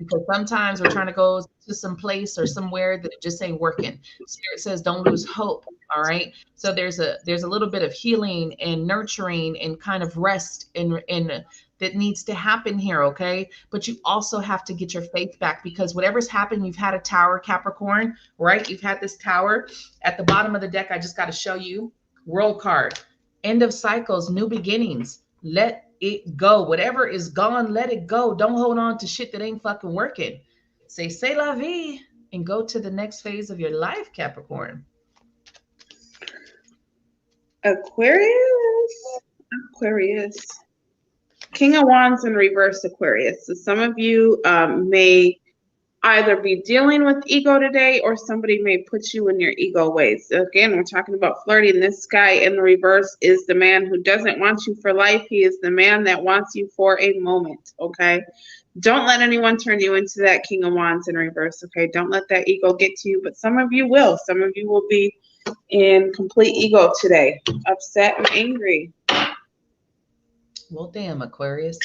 Because sometimes we're trying to go to some place or somewhere that it just ain't working. Spirit says don't lose hope. All right. So there's a little bit of healing and nurturing and kind of rest in that needs to happen here. Okay. But you also have to get your faith back, because whatever's happened, you've had a tower, Capricorn, right? You've had this tower at the bottom of the deck. I just got to show you. World card, end of cycles, new beginnings. Let it go. Whatever is gone, let it go. Don't hold on to shit that ain't fucking working. Say, c'est la vie, and go to the next phase of your life, Capricorn. Aquarius. King of Wands in reverse, Aquarius. So some of you may either be dealing with ego today, or somebody may put you in your ego ways. So again, we're talking about flirting. This guy in the reverse is the man who doesn't want you for life. He is the man that wants you for a moment, okay? Don't let anyone turn you into that King of Wands in reverse, okay? Don't let that ego get to you, but some of you will. Some of you will be in complete ego today, upset and angry. Well, damn, Aquarius.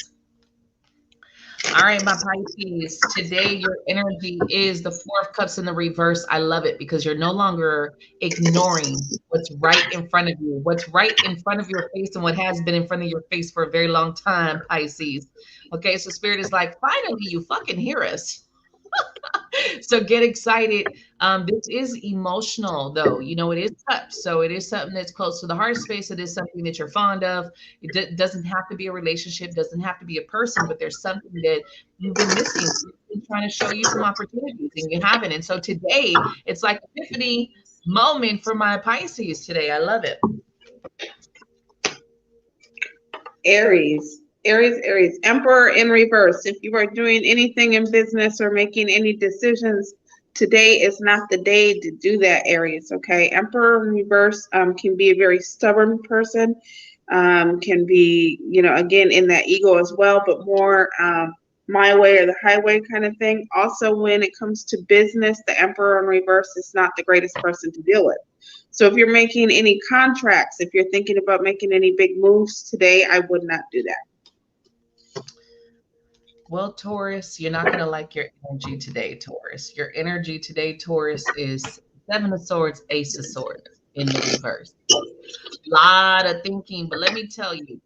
All right, my Pisces. Today, your energy is the Four of Cups in the reverse. I love it because you're no longer ignoring what's right in front of you, what's right in front of your face, and what has been in front of your face for a very long time, Pisces. Okay, so Spirit is like, finally, you fucking hear us. So get excited. This is emotional, though. It is touch. So it is something that's close to the heart space. It is something that you're fond of. It doesn't have to be a relationship, doesn't have to be a person, but there's something that you've been missing. It's been trying to show you some opportunities and you haven't. And so today, it's like epiphany moment for my Pisces today. I love it. Aries, Emperor in reverse. If you are doing anything in business or making any decisions, today is not the day to do that, Aries, okay? Emperor in reverse can be a very stubborn person, can be, again, in that ego as well, but more my way or the highway kind of thing. Also, when it comes to business, the Emperor in reverse is not the greatest person to deal with. So if you're making any contracts, if you're thinking about making any big moves today, I would not do that. Well, Taurus, you're not going to like your energy today, Taurus. Your energy today, Taurus, is Seven of Swords, Ace of Swords in the reverse. Lot of thinking, but let me tell you,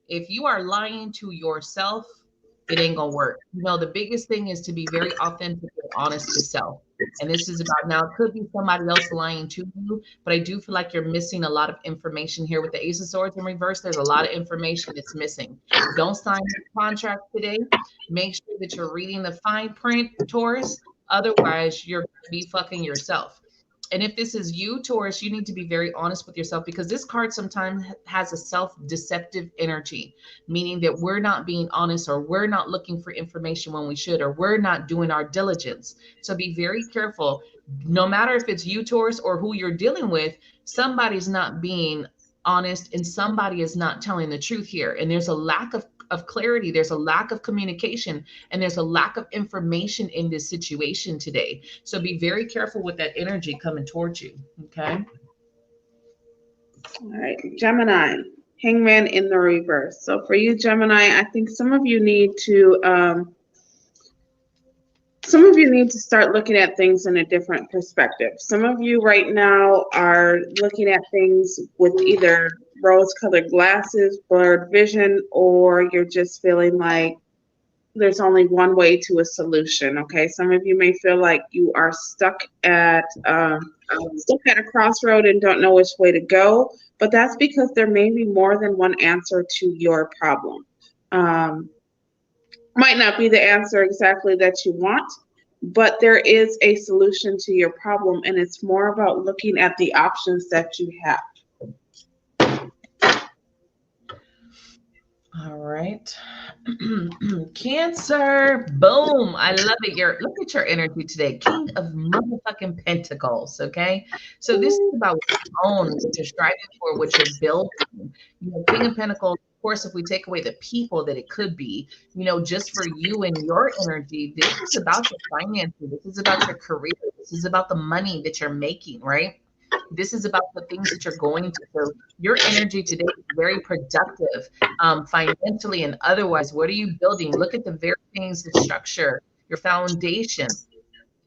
if you are lying to yourself, it ain't gonna work. The biggest thing is to be very authentic and honest to self. And this is about, now it could be somebody else lying to you, but I do feel like you're missing a lot of information here with the Ace of Swords in reverse. There's a lot of information that's missing. Don't sign a contract today. Make sure that you're reading the fine print, Taurus. Otherwise, you're gonna be fucking yourself. And if this is you, Taurus, you need to be very honest with yourself, because this card sometimes has a self-deceptive energy, meaning that we're not being honest, or we're not looking for information when we should, or we're not doing our diligence. So be very careful. No matter if it's you, Taurus, or who you're dealing with, somebody's not being honest and somebody is not telling the truth here. And there's a lack of clarity. There's a lack of communication, and there's a lack of information in this situation today. So be very careful with that energy coming towards you. Okay. All right, Gemini, Hangman in the reverse. So for you, Gemini, I think some of you need to start looking at things in a different perspective. Some of you right now are looking at things with either rose-colored glasses, blurred vision, or you're just feeling like there's only one way to a solution. Okay, some of you may feel like you are stuck at a crossroad and don't know which way to go, but that's because there may be more than one answer to your problem. Might not be the answer exactly that you want, but there is a solution to your problem, and it's more about looking at the options that you have. All right. Cancer. Boom. I love it. Look at your energy today. King of motherfucking Pentacles. Okay. So this is about what you own, what you're striving for, what you're building. King of Pentacles, of course, if we take away the people that it could be, just for you and your energy, this is about your finances. This is about your career. This is about the money that you're making, right? This is about the things that you're going to. So your energy today is very productive, financially and otherwise. What are you building? Look at the very things, the structure, your foundation.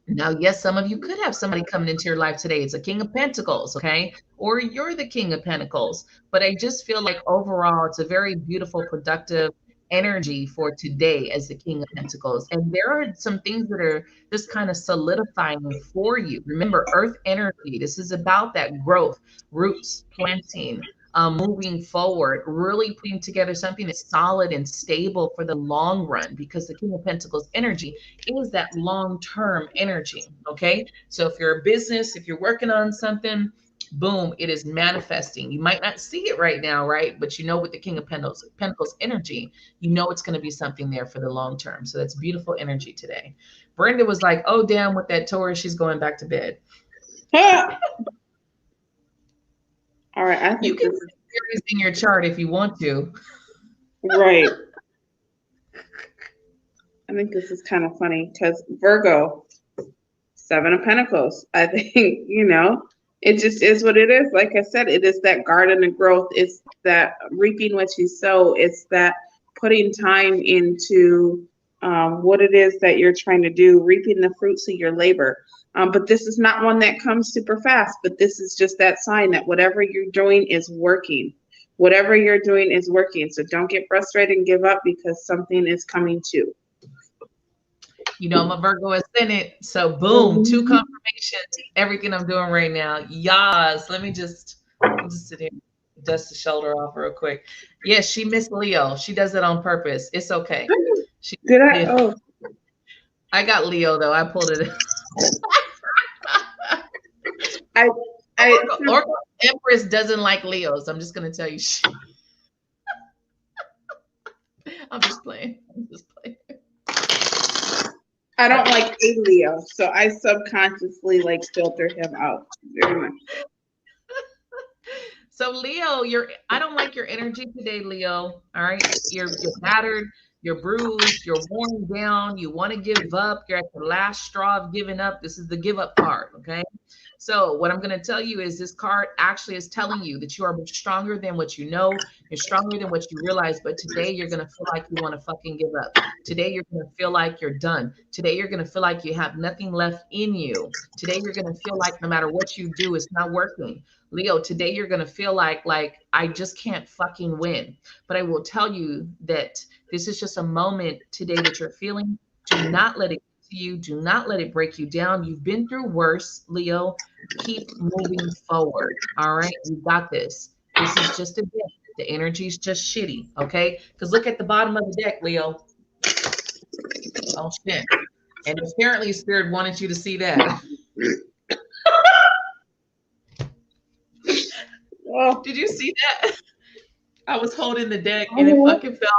Now, yes, some of you could have somebody coming into your life today. It's a King of Pentacles, okay? Or you're the King of Pentacles. But I just feel like overall, it's a very beautiful, productive energy for today as the King of Pentacles. And there are some things that are just kind of solidifying for you. Remember, Earth energy, this is about that growth, roots, planting, moving forward, really putting together something that's solid and stable for the long run, because the King of Pentacles energy is that long-term energy. Okay. So if you're a business, if you're working on something, boom, it is manifesting. You might not see it right now, right? But with the King of Pentacles energy, it's going to be something there for the long term. So that's beautiful energy today. Brenda was like, oh, damn, with that Taurus, she's going back to bed. All right, I You think can this put Aries in your chart if you want to. is right. I think this is kind of funny because Virgo, Seven of Pentacles. I think, it just is what it is. Like I said, it is that garden of growth. It's that reaping what you sow. It's that putting time into what it is that you're trying to do, reaping the fruits of your labor. But this is not one that comes super fast, but this is just that sign that whatever you're doing is working. Whatever you're doing is working. So don't get frustrated and give up because something is coming too. I'm a Virgo ascendant. So boom, two confirmations, everything I'm doing right now. Yas. Let me just sit here, dust the shoulder off real quick. Yes, she missed Leo. She does it on purpose. It's okay. She Did I? did. Oh, I got Leo though. I pulled it. I, Oracle Empress doesn't like Leos. I'm just gonna tell you. I'm just playing. I'm just playing. I don't like a Leo, so I subconsciously filter him out very much. So Leo, I don't like your energy today, Leo. All right. You're battered, you're bruised, you're worn down, you want to give up, you're at the last straw of giving up. This is the give up card. Okay. So what I'm going to tell you is this card actually is telling you that you are stronger than what you know. You're stronger than what you realize. But today you're going to feel like you want to fucking give up. Today you're going to feel like you're done. Today you're going to feel like you have nothing left in you. Today you're going to feel like no matter what you do, it's not working. Leo, today you're going to feel like I just can't fucking win. But I will tell you that this is just a moment today that you're feeling. Do not let it get to you. Do not let it break you down. You've been through worse, Leo. Keep moving forward. All right. You got this. This is just a deck. The energy's just shitty. Okay. Because look at the bottom of the deck, Leo. Oh, shit. And apparently Spirit wanted you to see that. Oh, Did you see that? I was holding the deck and it fucking fell.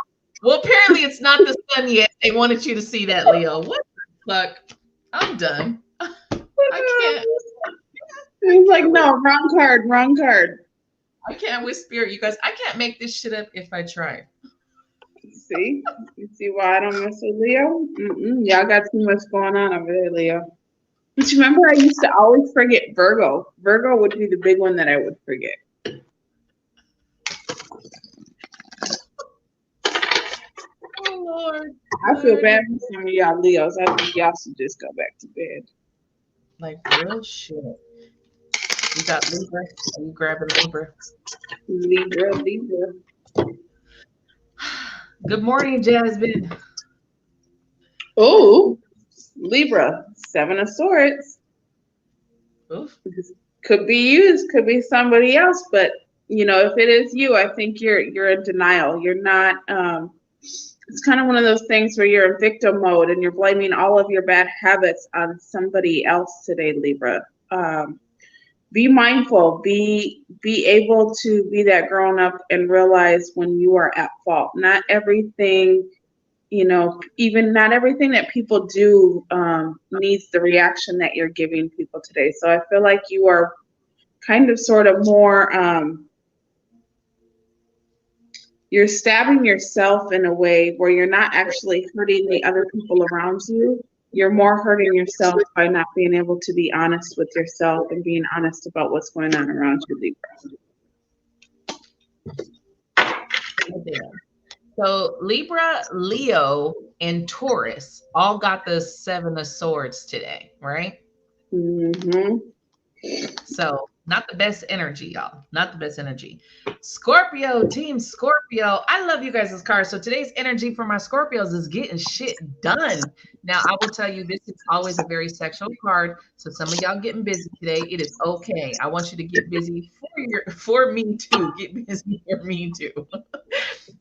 Well, apparently it's not the sun yet. They wanted you to see that, Leo. What the fuck? I'm done. I can't. he's like, no, wrong card, wrong card. I can't with Spirit, you guys. I can't make this shit up if I try. See, you see why I don't mess with Leo? Y'all got too much going on over there, Leo. But you remember, I used to always forget Virgo. Virgo would be the big one that I would forget. Oh Lord. I feel bad for some of y'all Leos. I think y'all should just go back to bed. Like real shit. You got Libra? Are you grabbing Libra? Libra, Libra. Good morning, Jasmine. Oh, Libra, Seven of Swords. Oof. Could be you, this could be somebody else, but if it is you, I think you're in denial. You're not. It's kind of one of those things where you're in victim mode and you're blaming all of your bad habits on somebody else today, Libra. be mindful, be able to be that grown up and realize when you are at fault. Not everything, even not everything that people do needs the reaction that you're giving people today. So I feel like you are kind of sort of more, you're stabbing yourself in a way where you're not actually hurting the other people around you. You're more hurting yourself by not being able to be honest with yourself and being honest about what's going on around you, Libra. So Libra, Leo, and Taurus all got the Seven of Swords today, right? Mm-hmm. So not the best energy, y'all. Not the best energy. Scorpio, team Scorpio. I love you guys' cards. So today's energy for my Scorpios is getting shit done. Now I will tell you, this is always a very sexual card. So some of y'all getting busy today. It is okay. I want you to get busy for me too. Get busy for me too.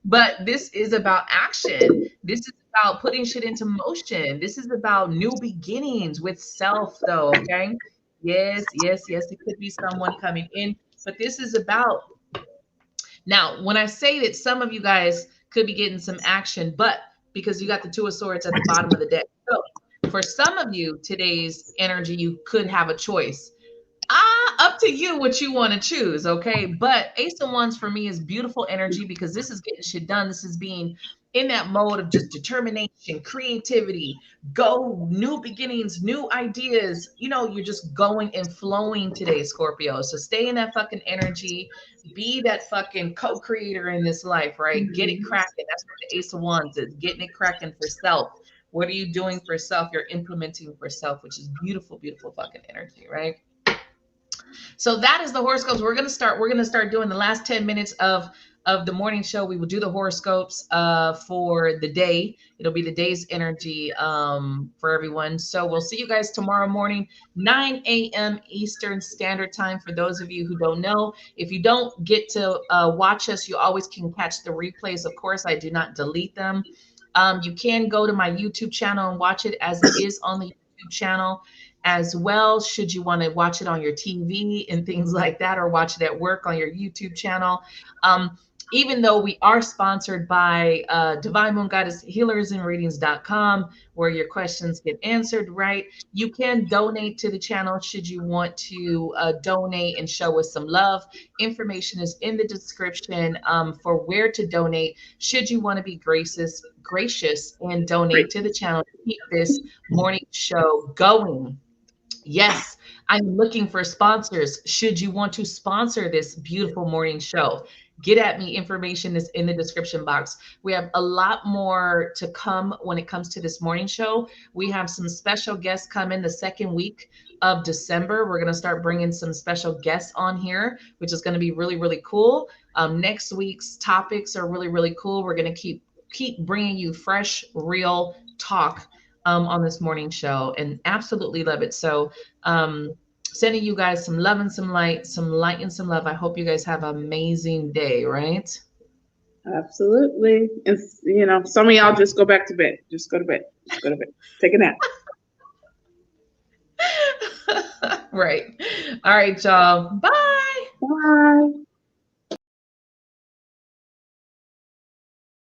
But this is about action. This is about putting shit into motion. This is about new beginnings with self, though. Okay. Yes, yes, yes. It could be someone coming in, but this is about now. When I say that some of you guys could be getting some action, but because you got the Two of Swords at the bottom of the deck. So for some of you, today's energy, you could have a choice. Up to you what you want to choose, okay? But Ace of Wands for me is beautiful energy because this is getting shit done. This is being in that mode of just determination, creativity, go, new beginnings, new ideas. You're just going and flowing today, Scorpio. So stay in that fucking energy. Be that fucking co-creator in this life, right? Get it cracking. That's what the Ace of Wands is, getting it cracking for self. What are you doing for self? You're implementing for self, which is beautiful, beautiful fucking energy, right? So that is the horoscopes. We're gonna start doing the last 10 minutes of the morning show. We will do the horoscopes for the day. It'll be the day's energy for everyone. So we'll see you guys tomorrow morning, 9 a.m. Eastern Standard Time. For those of you who don't know, if you don't get to watch us, you always can catch the replays. Of course, I do not delete them. You can go to my YouTube channel and watch it as it is on the YouTube channel as well, should you want to watch it on your TV and things like that, or watch it at work on your YouTube channel. Even though we are sponsored by Divine Moon Goddess Healers and Readings.com, where your questions get answered, right? You can donate to the channel should you want to donate and show us some love. Information is in the description for where to donate should you want to be gracious and donate to the channel to keep this morning show going. Yes, I'm looking for sponsors. Should you want to sponsor this beautiful morning show, get at me. Information is in the description box. We have a lot more to come when it comes to this morning show. We have some special guests coming the second week of December. We're going to start bringing some special guests on here, which is going to be really, really cool. Next week's topics are really, really cool. We're going to keep bringing you fresh, real talk on this morning show, and absolutely love it. So sending you guys some love and some light and some love. I hope you guys have an amazing day, right? Absolutely. And some of y'all just go back to bed. Just go to bed. Just go to bed. Take a nap. Right. All right, y'all. Bye. Bye.